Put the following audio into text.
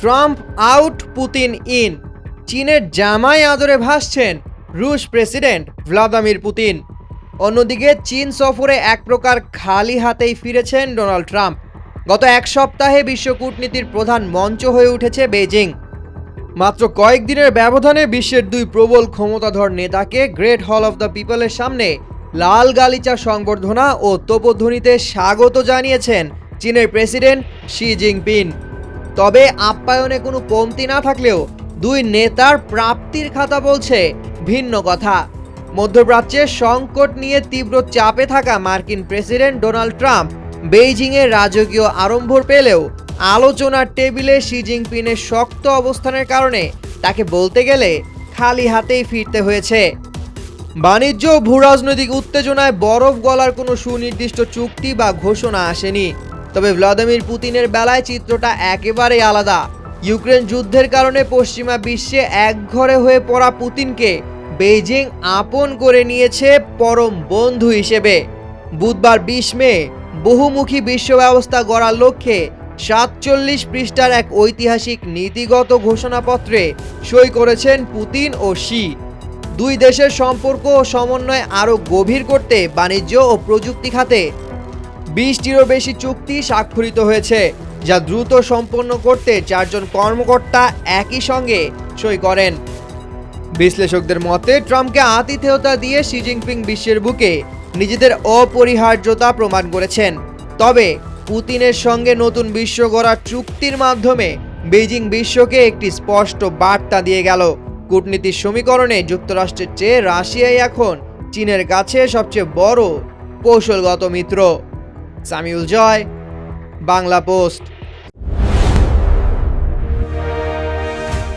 Trump out, Putin in. চীনের জামাই আদরে ভাসছেন রুশ প্রেসিডেন্ট ভ্লাদিমির পুতিন। অন্যদিকে চীন সফরে এক প্রকার খালি হাতেই ফিরেছেন ডোনাল্ড ট্রাম্প। গত এক সপ্তাহে বিশ্ব কূটনীতির প্রধান মঞ্চ হয়ে উঠেছে বেইজিং। মাত্র কয়েকদিনের ব্যবধানে বিশ্বের দুই প্রবল ক্ষমতাধর নেতাকে গ্রেট হল অফ দ্য পিপলের সামনে লাল গালিচা সংবর্ধনা ও তোপধ্বনিতে স্বাগত জানিয়েছেন চীনের প্রেসিডেন্ট শি জিনপিং। তবে আপ্যায়নে কোনো কমতি না থাকলেও দুই নেতার প্রাপ্তির খাতা বলছে ভিন্ন কথা। মধ্যপ্রাচ্যে সংকট নিয়ে তীব্র চাপে থাকা মার্কিন প্রেসিডেন্ট ডোনাল্ড ট্রাম্প বেইজিংয়ের রাজকীয় আড়ম্বর পেলেও আলোচনার টেবিলে শি জিনপিংয়ের শক্ত অবস্থানের কারণে তাকে বলতে গেলে খালি হাতেই ফিরতে হয়েছে। বাণিজ্য ও ভূরাজনৈতিক উত্তেজনায় বরফ গলার কোনো সুনির্দিষ্ট চুক্তি বা ঘোষণা আসেনি। তবে ভ্লাদিমির পুতিনের বেলায় চিত্রটা একেবারেই আলাদা। ইউক্রেন যুদ্ধের কারণে পশ্চিমা বিশ্বে একঘরে হয়ে পড়া পুতিনকে বেইজিং আপন করে নিয়েছে পরম বন্ধু হিসেবে। বুধবার 20 মে বহুমুখী বিশ্ব ব্যবস্থা গড়ার লক্ষ্যে 47 পৃষ্ঠার এক ঐতিহাসিক নীতিগত ঘোষণাপত্রে সই করেছেন পুতিন ও শি। দুই দেশের সম্পর্ক ও সমন্বয় আরও গভীর করতে বাণিজ্য ও প্রযুক্তি খাতে 20টিরও বেশি চুক্তি স্বাক্ষরিত হয়েছে, যা দ্রুত সম্পন্ন করতে 4 জন কর্মকর্তা একই সঙ্গে সই করেন। বিশ্লেষকদের মতে ট্রাম্পকে আতিথেয়তা দিয়ে শি জিনপিং বিশ্বের বুকে নিজেদের অপরিহার্যতা প্রমাণ করেছেন। তবে পুতিনের সঙ্গে নতুন বিশ্ব গড়ার চুক্তির মাধ্যমে বেইজিং বিশ্বকে একটি স্পষ্ট বার্তা দিয়ে গেল, কূটনীতির সমীকরণে যুক্তরাষ্ট্রের চেয়ে রাশিয়াই এখন চীনের কাছে সবচেয়ে বড় কৌশলগত মিত্র। সামিউল জয়, বাংলা পোস্ট।